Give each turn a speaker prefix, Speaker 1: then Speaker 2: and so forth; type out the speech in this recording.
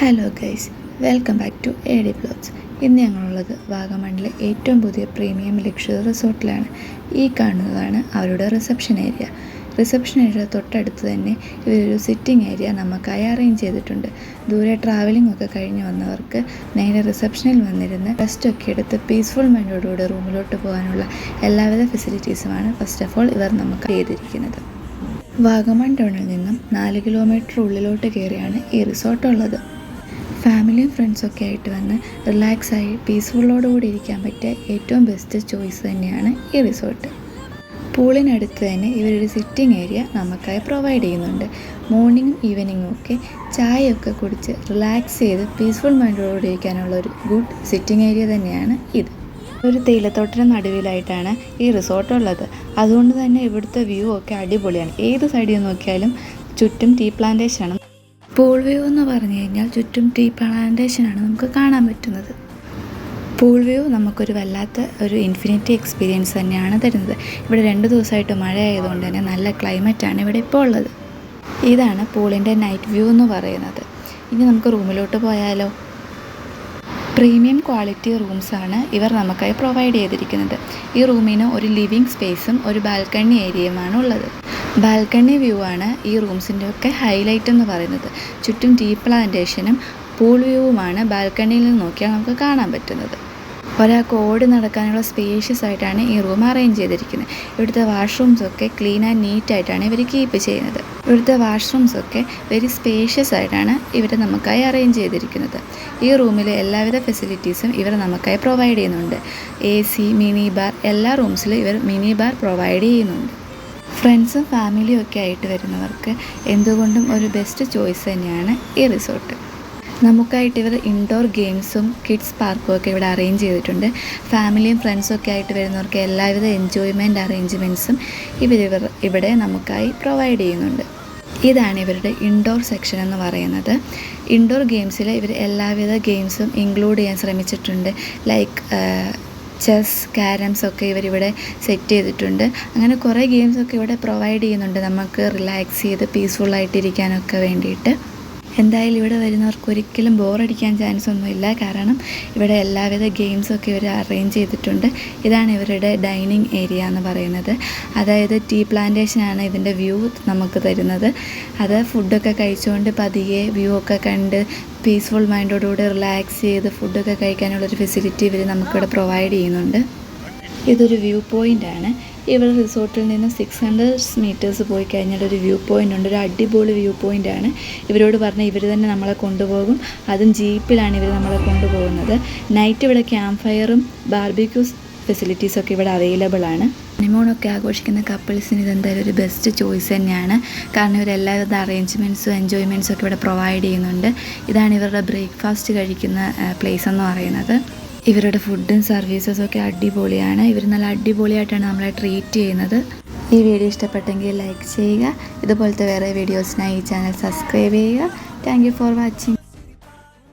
Speaker 1: Hello guys, welcome back to A D blogs. ഇന്ന് ഞങ്ങളുള്ളത് വാഗമണിലെ ഏറ്റവും പുതിയ പ്രീമിയം ലക്ഷറി റിസോർട്ടിലാണ്. ഈ കാണുന്നതാണ് അവരുടെ റിസപ്ഷൻ ഏരിയ. റിസപ്ഷൻ ഏരിയ തൊട്ടടുത്ത് തന്നെ ഇവരൊരു സിറ്റിംഗ് ഏരിയ നമുക്കായി അറേഞ്ച് ചെയ്തിട്ടുണ്ട്. ദൂരെ ട്രാവലിംഗ് ഒക്കെ കഴിഞ്ഞ് വന്നവർക്ക് നേരെ റിസപ്ഷനിൽ വന്നിരുന്ന് റെസ്റ്റൊക്കെ എടുത്ത് പീസ്ഫുൾ മൈൻഡോടുകൂടി റൂമിലോട്ട് പോകാനുള്ള എല്ലാവിധ ഫെസിലിറ്റീസുമാണ് ഫസ്റ്റ് ഓഫ് ഓൾ ഇവർ നമുക്ക് ചെയ്തിരിക്കുന്നത്. വാഗമൺ ടൗണിൽ നിന്നും 4 കിലോമീറ്റർ ഉള്ളിലോട്ട് കയറിയാണ് ഈ റിസോർട്ട് ഉള്ളത്. ഫാമിലിയും ഫ്രണ്ട്സൊക്കെ ആയിട്ട് വന്ന് റിലാക്സായി പീസ്ഫുള്ളോടുകൂടി ഇരിക്കാൻ പറ്റിയ ഏറ്റവും ബെസ്റ്റ് ചോയ്സ് തന്നെയാണ് ഈ റിസോർട്ട്. പൂളിനടുത്ത് തന്നെ ഇവരൊരു സിറ്റിംഗ് ഏരിയ നമുക്കായി പ്രൊവൈഡ് ചെയ്യുന്നുണ്ട്. മോർണിംഗും ഈവനിങ്ങും ഒക്കെ ചായയൊക്കെ കുടിച്ച് റിലാക്സ് ചെയ്ത് പീസ്ഫുൾ മൈൻഡോടുകൂടി ഇരിക്കാനുള്ള ഒരു ഗുഡ് സിറ്റിംഗ് ഏരിയ തന്നെയാണ് ഇത്. ഒരു തേയിലത്തോട്ടത്തിന് നടുവിലായിട്ടാണ് ഈ റിസോർട്ട് ഉള്ളത്. അതുകൊണ്ട് തന്നെ ഇവിടുത്തെ വ്യൂ ഒക്കെ അടിപൊളിയാണ്. ഏത് സൈഡിൽ നോക്കിയാലും ചുറ്റും ടീ പ്ലാന്റേഷനാണ്. പൂൾ വ്യൂ എന്ന് പറഞ്ഞു കഴിഞ്ഞാൽ ചുറ്റും ടീ പ്ലാന്റേഷനാണ് നമുക്ക് കാണാൻ പറ്റുന്നത്. പൂൾ വ്യൂ നമുക്കൊരു വല്ലാത്ത ഒരു ഇൻഫിനിറ്റി എക്സ്പീരിയൻസ് തന്നെയാണ് തരുന്നത്. ഇവിടെ 2 ദിവസമായിട്ട് മഴ ആയതുകൊണ്ട് തന്നെ നല്ല ക്ലൈമറ്റാണ് ഇവിടെ ഇപ്പോൾ ഉള്ളത്. ഇതാണ് പൂളിൻ്റെ നൈറ്റ് വ്യൂ എന്ന് പറയുന്നത്. ഇനി നമുക്ക് റൂമിലോട്ട് പോയാലോ. പ്രീമിയം ക്വാളിറ്റി റൂംസാണ് ഇവർ നമുക്കായി പ്രൊവൈഡ് ചെയ്തിരിക്കുന്നത്. ഈ റൂമിന് ഒരു ലിവിങ് സ്പേസും ഒരു ബാൽക്കണി ഏരിയയുമാണ് ഉള്ളത്. ബാൽക്കണി വ്യൂ ആണ് ഈ റൂംസിൻ്റെ ഒക്കെ ഹൈലൈറ്റ് എന്ന് പറയുന്നത്. ചുറ്റും ടീ പ്ലാന്റേഷനും പൂൾ വ്യൂവുമാണ് ബാൽക്കണിയിൽ നിന്ന് നോക്കിയാൽ നമുക്ക് കാണാൻ പറ്റുന്നത്. ഒരാൾക്ക് ഓടി നടക്കാനുള്ള സ്പേഷ്യസ് ആയിട്ടാണ് ഈ റൂം അറേഞ്ച് ചെയ്തിരിക്കുന്നത്. ഇവിടുത്തെ വാഷ്റൂംസൊക്കെ ക്ലീൻ ആൻഡ് നീറ്റായിട്ടാണ് ഇവർ കീപ്പ് ചെയ്യുന്നത്. ഇവിടുത്തെ വാഷ്റൂംസൊക്കെ വെരി സ്പേഷ്യസ് ആയിട്ടാണ് ഇവർ നമുക്കായി അറേഞ്ച് ചെയ്തിരിക്കുന്നത്. ഈ റൂമിലെ എല്ലാവിധ ഫെസിലിറ്റീസും ഇവർ നമുക്കായി പ്രൊവൈഡ് ചെയ്യുന്നുണ്ട്. AC, മിനി ബാർ, എല്ലാ റൂംസിലും ഇവർ മിനി ബാർ പ്രൊവൈഡ് ചെയ്യുന്നുണ്ട്. ഫ്രണ്ട്സും ഫാമിലിയും ഒക്കെ ആയിട്ട് വരുന്നവർക്ക് എന്തുകൊണ്ടും ഒരു ബെസ്റ്റ് ചോയ്സ് തന്നെയാണ് ഈ റിസോർട്ട്. നമുക്കായിട്ട് ഇവർ ഇൻഡോർ ഗെയിംസും കിഡ്സ് പാർക്കും ഒക്കെ ഇവിടെ അറേഞ്ച് ചെയ്തിട്ടുണ്ട്. ഫാമിലിയും ഫ്രണ്ട്സും ഒക്കെ ആയിട്ട് വരുന്നവർക്ക് എല്ലാവിധ എൻജോയ്മെൻറ്റ് അറേഞ്ച്മെൻറ്റ്സും ഇവിടെ നമുക്കായി പ്രൊവൈഡ് ചെയ്യുന്നുണ്ട്. ഇതാണ് ഇവരുടെ ഇൻഡോർ സെക്ഷൻ എന്ന് പറയുന്നത്. ഇൻഡോർ ഗെയിംസിൽ ഇവർ എല്ലാവിധ ഗെയിംസും ഇൻക്ലൂഡ് ചെയ്യാൻ ശ്രമിച്ചിട്ടുണ്ട്. ലൈക്ക് ചെസ്, ക്യാരംസ് ഒക്കെ ഇവരിവിടെ സെറ്റ് ചെയ്തിട്ടുണ്ട്. അങ്ങനെ കുറേ ഗെയിംസൊക്കെ ഇവിടെ പ്രൊവൈഡ് ചെയ്യുന്നുണ്ട് നമുക്ക് റിലാക്സ് ചെയ്ത് പീസ്ഫുള്ളായിട്ടിരിക്കാനൊക്കെ വേണ്ടിയിട്ട്. എന്തായാലും ഇവിടെ വരുന്നവർക്ക് ഒരിക്കലും ബോറടിക്കാൻ ചാൻസ് ഒന്നുമില്ല. കാരണം ഇവിടെ എല്ലാവിധ ഗെയിംസൊക്കെ ഇവർ അറേഞ്ച് ചെയ്തിട്ടുണ്ട്. ഇതാണ് ഇവരുടെ ഡൈനിങ് ഏരിയ എന്ന് പറയുന്നത്. അതായത് ടീ പ്ലാന്റേഷനാണ് ഇതിൻ്റെ വ്യൂ നമുക്ക് തരുന്നത്. അത് ഫുഡൊക്കെ കഴിച്ചുകൊണ്ട് പതിയെ വ്യൂ ഒക്കെ കണ്ട് പീസ്ഫുൾ മൈൻഡോടുകൂടി റിലാക്സ് ചെയ്ത് ഫുഡൊക്കെ കഴിക്കാനുള്ളൊരു ഫെസിലിറ്റി ഇവർ നമുക്കിവിടെ പ്രൊവൈഡ് ചെയ്യുന്നുണ്ട്. ഇതൊരു വ്യൂ പോയിൻ്റാണ്. ഇവർ റിസോർട്ടിൽ നിന്ന് 600 മീറ്റേഴ്സ് പോയി കഴിഞ്ഞാൽ ഒരു വ്യൂ പോയിൻ്റ് ഉണ്ട്. ഒരു അടിപൊളി വ്യൂ പോയിൻ്റാണ്. ഇവരോട് പറഞ്ഞാൽ ഇവർ തന്നെ നമ്മളെ കൊണ്ടുപോകും. അതും ജീപ്പിലാണ് ഇവർ നമ്മളെ കൊണ്ടുപോകുന്നത്. നൈറ്റ് ഇവിടെ ക്യാമ്പ് ഫയറും ബാർബിക്യൂസ് ഫെസിലിറ്റീസൊക്കെ ഇവിടെ അവൈലബിൾ ആണ്. ഹണിമൂണൊക്കെ ആഘോഷിക്കുന്ന കപ്പിൾസിന് ഇതെന്തായാലും ഒരു ബെസ്റ്റ് ചോയ്സ് തന്നെയാണ്. കാരണം ഇവർ എല്ലാവിധ അറേഞ്ച്മെൻറ്റ്സും എൻജോയ്മെൻറ്റ്സും ഒക്കെ ഇവിടെ പ്രൊവൈഡ് ചെയ്യുന്നുണ്ട്. ഇതാണ് ഇവരുടെ ബ്രേക്ക്ഫാസ്റ്റ് കഴിക്കുന്ന പ്ലേസ് എന്ന് പറയുന്നത്. ഇവരുടെ ഫുഡും സർവീസസും ഒക്കെ അടിപൊളിയാണ്. ഇവർ നല്ല അടിപൊളിയായിട്ടാണ് നമ്മളെ ട്രീറ്റ് ചെയ്യുന്നത്. ഈ വീഡിയോ ഇഷ്ടപ്പെട്ടെങ്കിൽ ലൈക്ക് ചെയ്യുക. ഇതുപോലത്തെ വേറെ വീഡിയോസിനായി ഈ ചാനൽ സബ്സ്ക്രൈബ് ചെയ്യുക. Thank you for watching.